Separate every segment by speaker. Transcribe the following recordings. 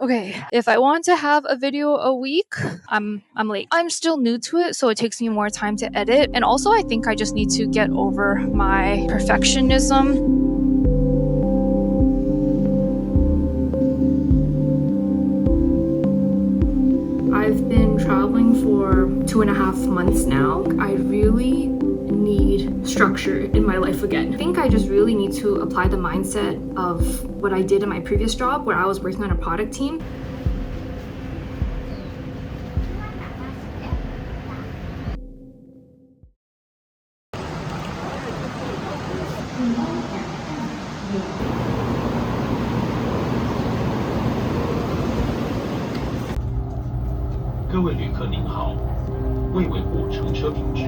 Speaker 1: Okay, if I want to have a video a week, I'm late. I'm still new to it, so it takes me more time to edit. And also I think I just need to get over my perfectionism. I've been traveling for 2.5 months now. I really need structure in my life again. I think I just really need to apply the mindset of what I did in my previous job where I was working on a product team.
Speaker 2: “各位旅客您好，为维护乘车品质。”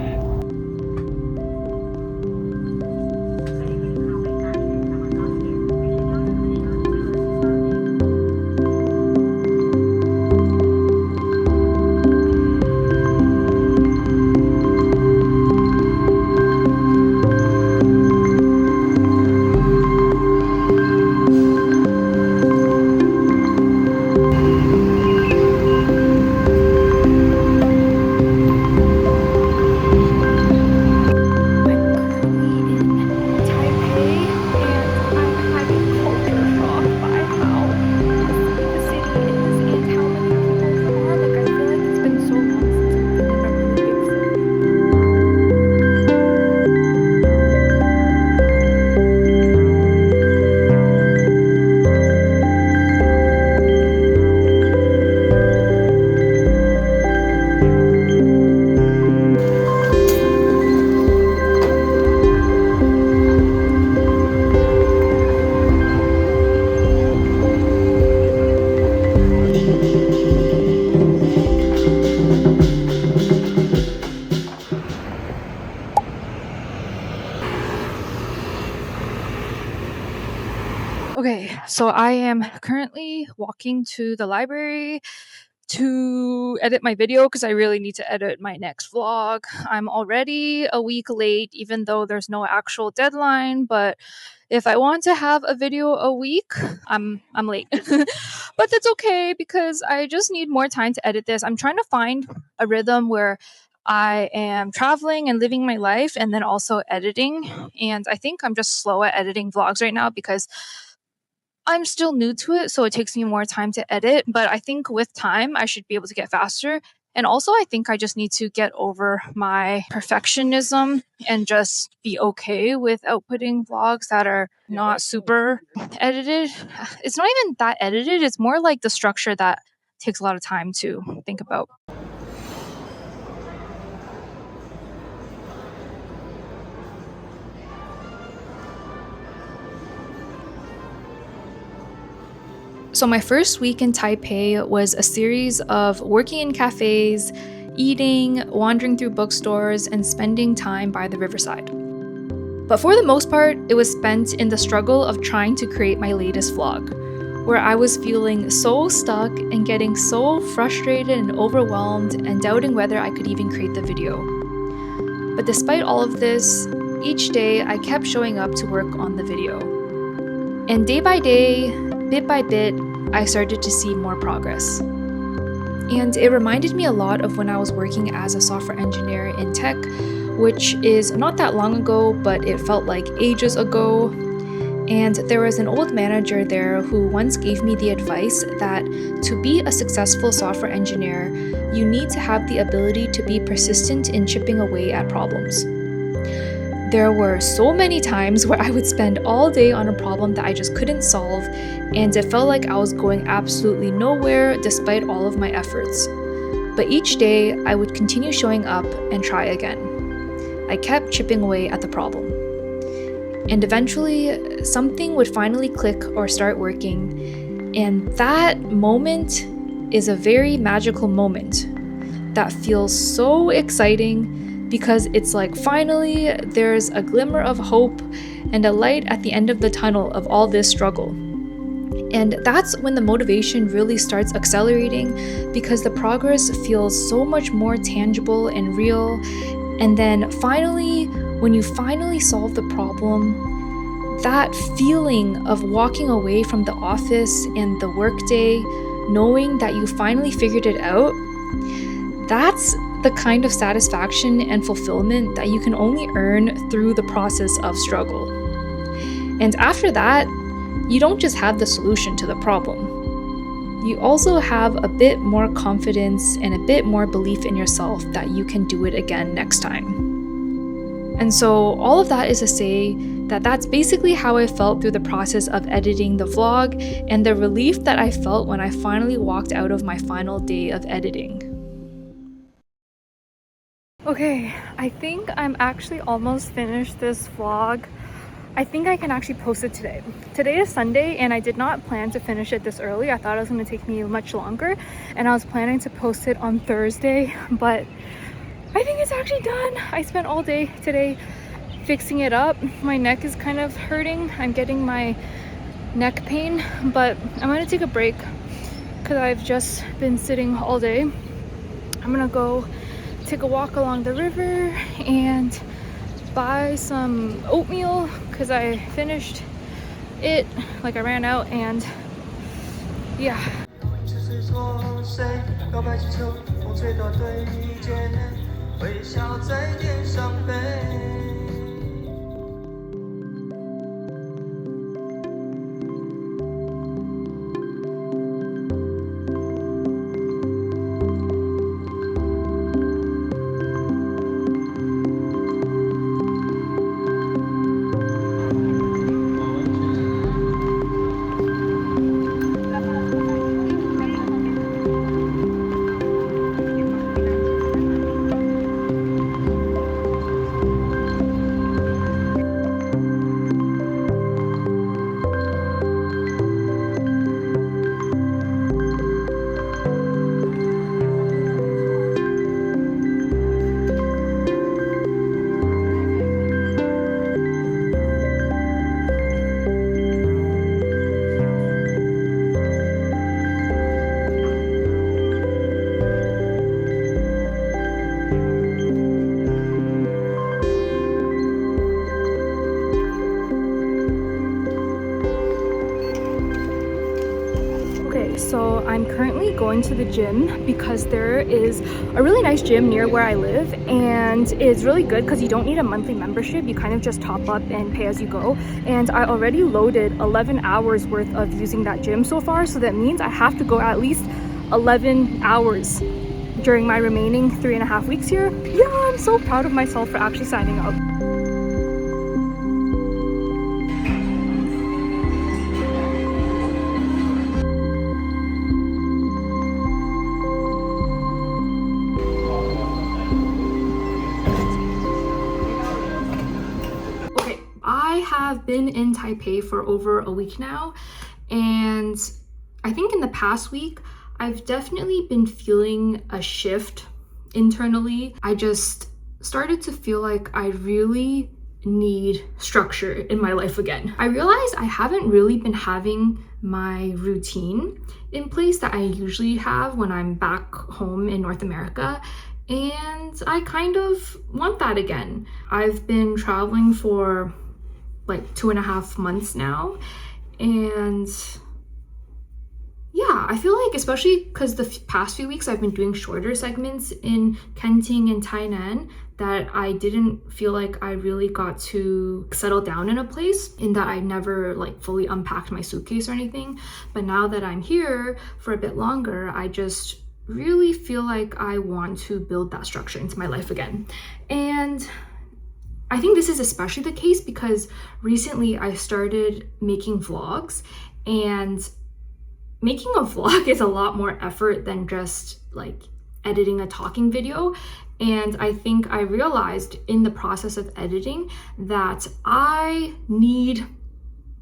Speaker 1: Okay, so I am currently walking to the library to edit my video because I really need to edit my next vlog. I'm already a week late, even though there's no actual deadline, but if I want to have a video a week, I'm late. But that's okay because I just need more time to edit this. I'm trying to find a rhythm where I am traveling and living my life and then also editing. And I think I'm just slow at editing vlogs right now because I'm still new to it, so it takes me more time to edit, but I think with time, I should be able to get faster. And also, I think I just need to get over my perfectionism and just be okay with outputting vlogs that are not super edited. It's not even that edited, it's more like the structure that takes a lot of time to think about. So my first week in Taipei was a series of working in cafes, eating, wandering through bookstores, and spending time by the riverside. But for the most part, it was spent in the struggle of trying to create my latest vlog, where I was feeling so stuck and getting so frustrated and overwhelmed and doubting whether I could even create the video. But despite all of this, each day I kept showing up to work on the video. And day by day, bit by bit, I started to see more progress. And it reminded me a lot of when I was working as a software engineer in tech, which is not that long ago, but it felt like ages ago. And there was an old manager there who once gave me the advice that to be a successful software engineer, you need to have the ability to be persistent in chipping away at problems. There were so many times where I would spend all day on a problem that I just couldn't solve, and it felt like I was going absolutely nowhere despite all of my efforts. But each day, I would continue showing up and try again. I kept chipping away at the problem. And eventually, something would finally click or start working, and that moment is a very magical moment that feels so exciting because it's like finally there's a glimmer of hope and a light at the end of the tunnel of all this struggle. And that's when the motivation really starts accelerating because the progress feels so much more tangible and real. And then finally, when you finally solve the problem, that feeling of walking away from the office and the workday knowing that you finally figured it out, that's the kind of satisfaction and fulfillment that you can only earn through the process of struggle. And after that, you don't just have the solution to the problem. You also have a bit more confidence and a bit more belief in yourself that you can do it again next time. And so all of that is to say that that's basically how I felt through the process of editing the vlog and the relief that I felt when I finally walked out of my final day of editing. Okay, I think I'm actually almost finished this vlog. I think I can actually post it today. Today is Sunday and I did not plan to finish it this early. I thought it was going to take me much longer and I was planning to post it on Thursday, but I think it's actually done. I spent all day today fixing it up. My neck is kind of hurting. I'm getting my neck pain, but I'm gonna take a break because I've just been sitting all day. I'm gonna go take a walk along the river and buy some oatmeal because I finished it, like I ran out, and yeah. So I'm currently going to the gym because there is a really nice gym near where I live, and it's really good because you don't need a monthly membership. You kind of just top up and pay as you go. And I already loaded 11 hours worth of using that gym so far, so that means I have to go at least 11 hours during my remaining 3.5 weeks here. Yeah, I'm so proud of myself for actually signing up. I have been in Taipei for over a week now, and I think in the past week, I've definitely been feeling a shift internally. I just started to feel like I really need structure in my life again. I realized I haven't really been having my routine in place that I usually have when I'm back home in North America, and I kind of want that again. I've been traveling for like 2.5 months now, and yeah, I feel like, especially because the past few weeks I've been doing shorter segments in Kenting and Tainan, that I didn't feel like I really got to settle down in a place, in that I never like fully unpacked my suitcase or anything. But now that I'm here for a bit longer, I just really feel like I want to build that structure into my life again. And I think this is especially the case because recently I started making vlogs, and making a vlog is a lot more effort than just like editing a talking video. And I think I realized in the process of editing that I need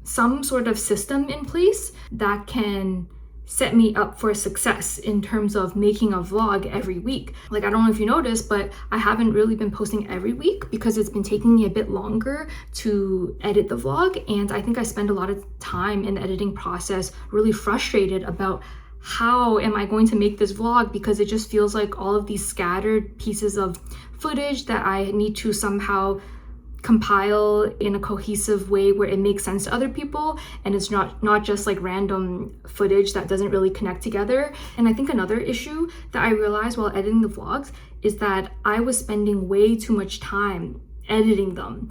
Speaker 1: some sort of system in place that can set me up for success in terms of making a vlog every week. Like, I don't know if you noticed, but I haven't really been posting every week because it's been taking me a bit longer to edit the vlog. And I think I spend a lot of time in the editing process really frustrated about how am I going to make this vlog, because it just feels like all of these scattered pieces of footage that I need to somehow compile in a cohesive way where it makes sense to other people and it's not just like random footage that doesn't really connect together. And I think another issue that I realized while editing the vlogs is that I was spending way too much time editing them.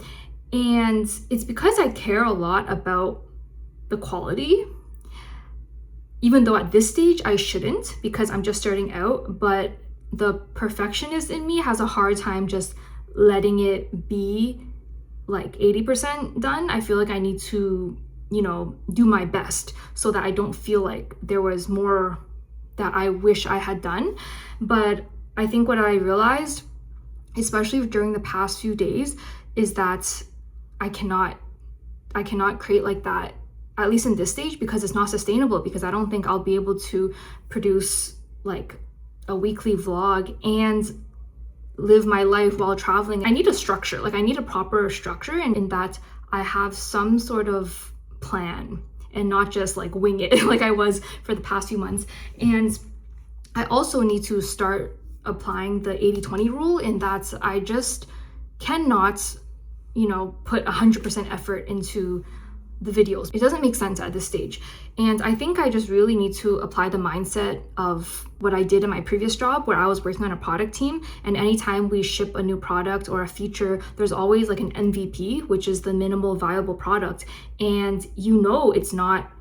Speaker 1: And it's because I care a lot about the quality, even though at this stage I shouldn't because I'm just starting out, but the perfectionist in me has a hard time just letting it be like 80% done. I feel like I need to, do my best so that I don't feel like there was more that I wish I had done. But I think what I realized, especially during the past few days, is that I cannot create like that, at least in this stage, because it's not sustainable, because I don't think I'll be able to produce like a weekly vlog and live my life while traveling. I need a structure, like I need a proper structure, and in that I have some sort of plan and not just like wing it like I was for the past few months. And I also need to start applying the 80-20 rule, in that I just cannot, put 100% effort into the videos. It doesn't make sense at this stage. And I think I just really need to apply the mindset of what I did in my previous job, where I was working on a product team, and anytime we ship a new product or a feature, there's always like an MVP, which is the minimal viable product. And it's not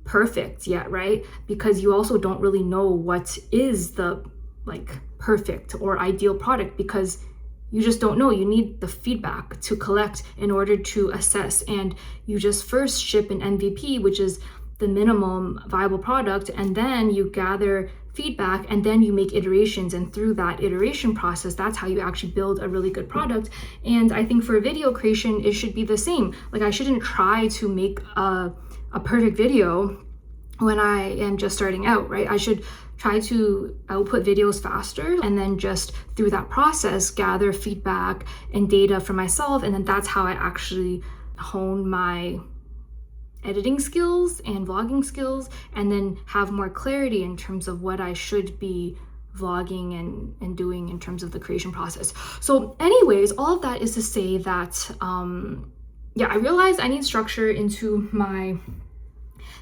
Speaker 1: perfect yet, right? Because you also don't really know what is the like perfect or ideal product, because you just don't know. You need the feedback to collect in order to assess. And you just first ship an MVP, which is the minimum viable product, and then you gather feedback, and then you make iterations. And through that iteration process, that's how you actually build a really good product. And I think for video creation, it should be the same. Like I shouldn't try to make a perfect video when I am just starting out, right? I should try to output videos faster, and then just through that process gather feedback and data for myself, and then that's how I actually hone my editing skills and vlogging skills, and then have more clarity in terms of what I should be vlogging and doing in terms of the creation process. So anyways, all of that is to say that I realized I need structure into my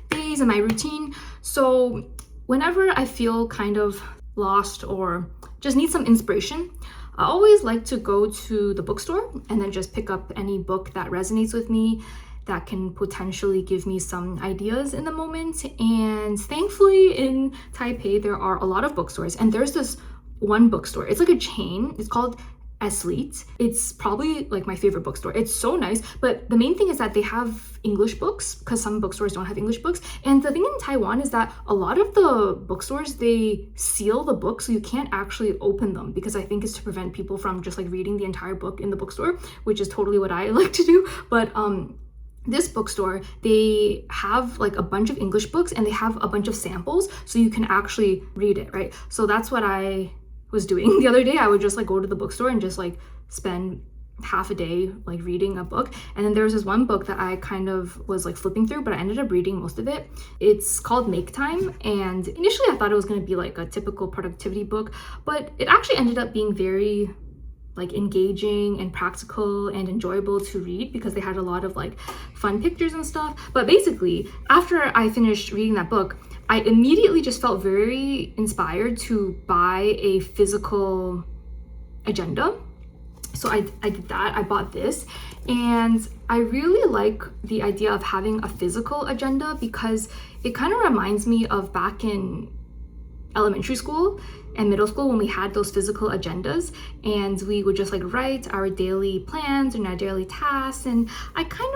Speaker 1: days and my routine. So whenever I feel kind of lost or just need some inspiration, I always like to go to the bookstore and then just pick up any book that resonates with me, that can potentially give me some ideas in the moment. And thankfully in Taipei, there are a lot of bookstores, and there's this one bookstore. It's like a chain. It's called Slate. It's probably like my favorite bookstore. It's so nice, but the main thing is that they have English books, because some bookstores don't have English books. And the thing in Taiwan is that a lot of the bookstores, they seal the book so you can't actually open them, because I think it's to prevent people from just like reading the entire book in the bookstore, which is totally what I like to do. But this bookstore, they have like a bunch of English books, and they have a bunch of samples so you can actually read it, right? So that's what I was doing the other day. I would just like go to the bookstore and just like spend half a day like reading a book. And then there was this one book that I kind of was like flipping through, but I ended up reading most of it. It's called Make Time, and initially I thought it was going to be like a typical productivity book, but it actually ended up being very like engaging and practical and enjoyable to read, because they had a lot of like fun pictures and stuff. But basically, after I finished reading that book, I immediately just felt very inspired to buy a physical agenda. So I did that. I bought this, and I really like the idea of having a physical agenda, because it kind of reminds me of back in elementary school and middle school when we had those physical agendas, and we would just like write our daily plans and our daily tasks. And I kind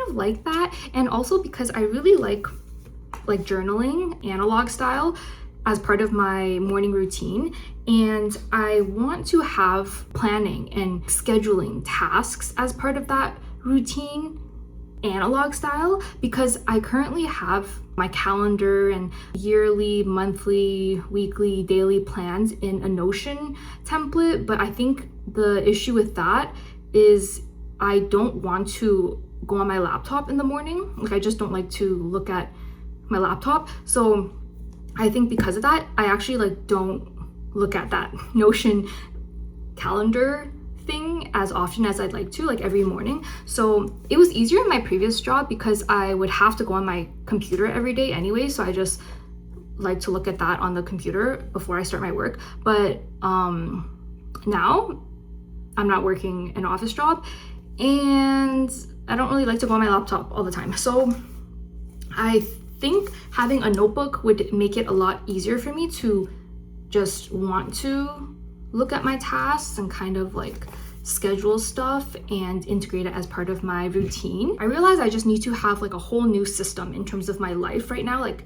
Speaker 1: of like that. And also because I really like journaling analog style as part of my morning routine, and I want to have planning and scheduling tasks as part of that routine analog style, because I currently have my calendar and yearly, monthly, weekly, daily plans in a Notion template. But I think the issue with that is I don't want to go on my laptop in the morning. Like I just don't like to look at my laptop. So I think because of that, I actually like don't look at that Notion calendar thing as often as I'd like to, like every morning. So it was easier in my previous job because I would have to go on my computer every day anyway. So I just like to look at that on the computer before I start my work. But now I'm not working an office job and I don't really like to go on my laptop all the time. So I think having a notebook would make it a lot easier for me to just want to look at my tasks and kind of like schedule stuff and integrate it as part of my routine. I realize I just need to have like a whole new system in terms of my life right now, like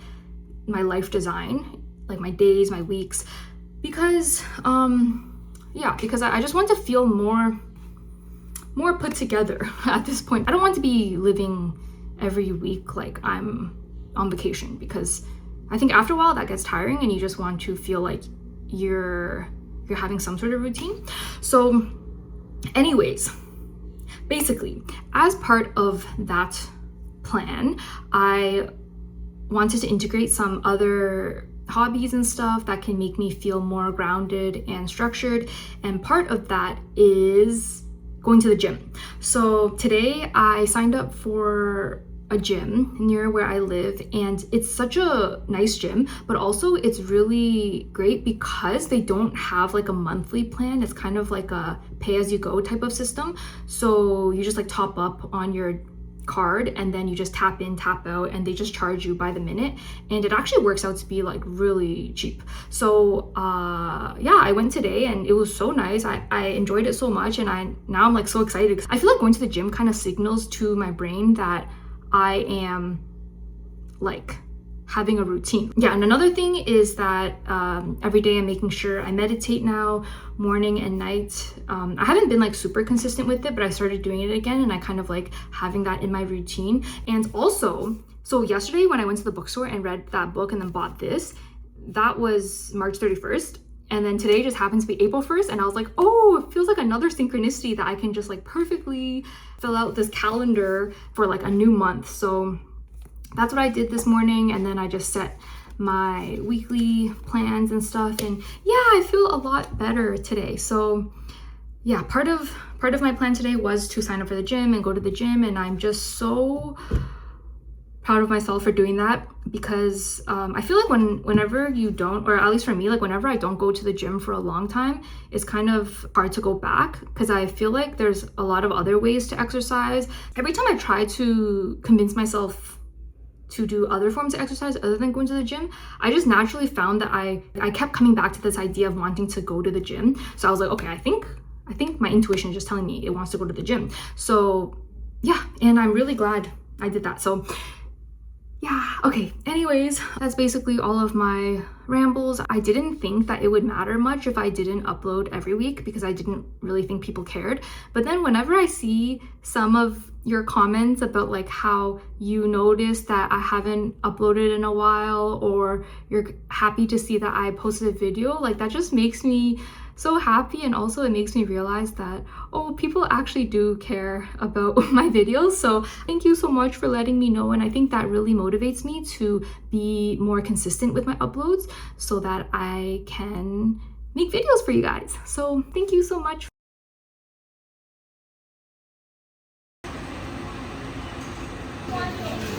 Speaker 1: my life design, like my days, my weeks, because because I just want to feel more put together at this point. I don't want to be living every week like I'm on vacation, because I think after a while that gets tiring and you just want to feel like you're having some sort of routine. So anyways, basically, as part of that plan, I wanted to integrate some other hobbies and stuff that can make me feel more grounded and structured. And part of that is going to the gym. So today I signed up for a gym near where I live, and it's such a nice gym, but also it's really great because they don't have like a monthly plan. It's kind of like a pay as you go type of system. So you just like top up on your card and then you just tap in, tap out, and they just charge you by the minute, and it actually works out to be like really cheap. So I went today and it was so nice. I enjoyed it so much, and now I'm like so excited because I feel like going to the gym kind of signals to my brain that I am like having a routine. Yeah, and another thing is that every day I'm making sure I meditate now, morning and night. I haven't been like super consistent with it, but I started doing it again, and I kind of like having that in my routine. And also, so yesterday when I went to the bookstore and read that book and then bought this, that was March 31st. And then today just happens to be April 1st, and I was like, oh, it feels like another synchronicity that I can just like perfectly fill out this calendar for like a new month. So that's what I did this morning, and then I just set my weekly plans and stuff, and yeah, I feel a lot better today. So yeah, part of my plan today was to sign up for the gym and go to the gym, and I'm just so proud of myself for doing that, because I feel like whenever you don't, or at least for me, like whenever I don't go to the gym for a long time, it's kind of hard to go back, because I feel like there's a lot of other ways to exercise. Every time I try to convince myself to do other forms of exercise other than going to the gym, I just naturally found that I kept coming back to this idea of wanting to go to the gym. So I was like, okay, I think my intuition is just telling me it wants to go to the gym. So yeah, and I'm really glad I did that. So yeah, okay, anyways, that's basically all of my rambles. I didn't think that it would matter much if I didn't upload every week, because I didn't really think people cared. But then whenever I see some of your comments about like how you notice that I haven't uploaded in a while, or you're happy to see that I posted a video, like that just makes me so happy. And also it makes me realize that, oh, people actually do care about my videos. So thank you so much for letting me know, and I think that really motivates me to be more consistent with my uploads so that I can make videos for you guys. So thank you so much.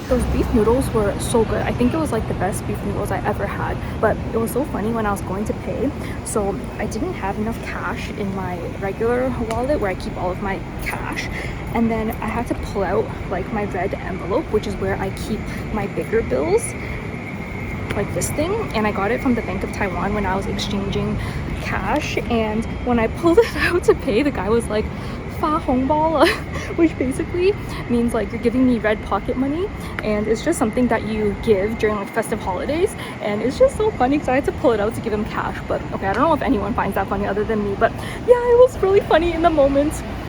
Speaker 1: Those beef noodles were so good. I think it was like the best beef noodles I ever had. But it was so funny when I was going to pay. So I didn't have enough cash in my regular wallet where I keep all of my cash. And then I had to pull out like my red envelope, which is where I keep my bigger bills, like this thing. And I got it from the Bank of Taiwan when I was exchanging cash. And when I pulled it out to pay, the guy was like, fa hongbao, which basically means like you're giving me red pocket money, and it's just something that you give during like festive holidays. And it's just so funny because I had to pull it out to give him cash. But okay, I don't know if anyone finds that funny other than me, but yeah, it was really funny in the moment.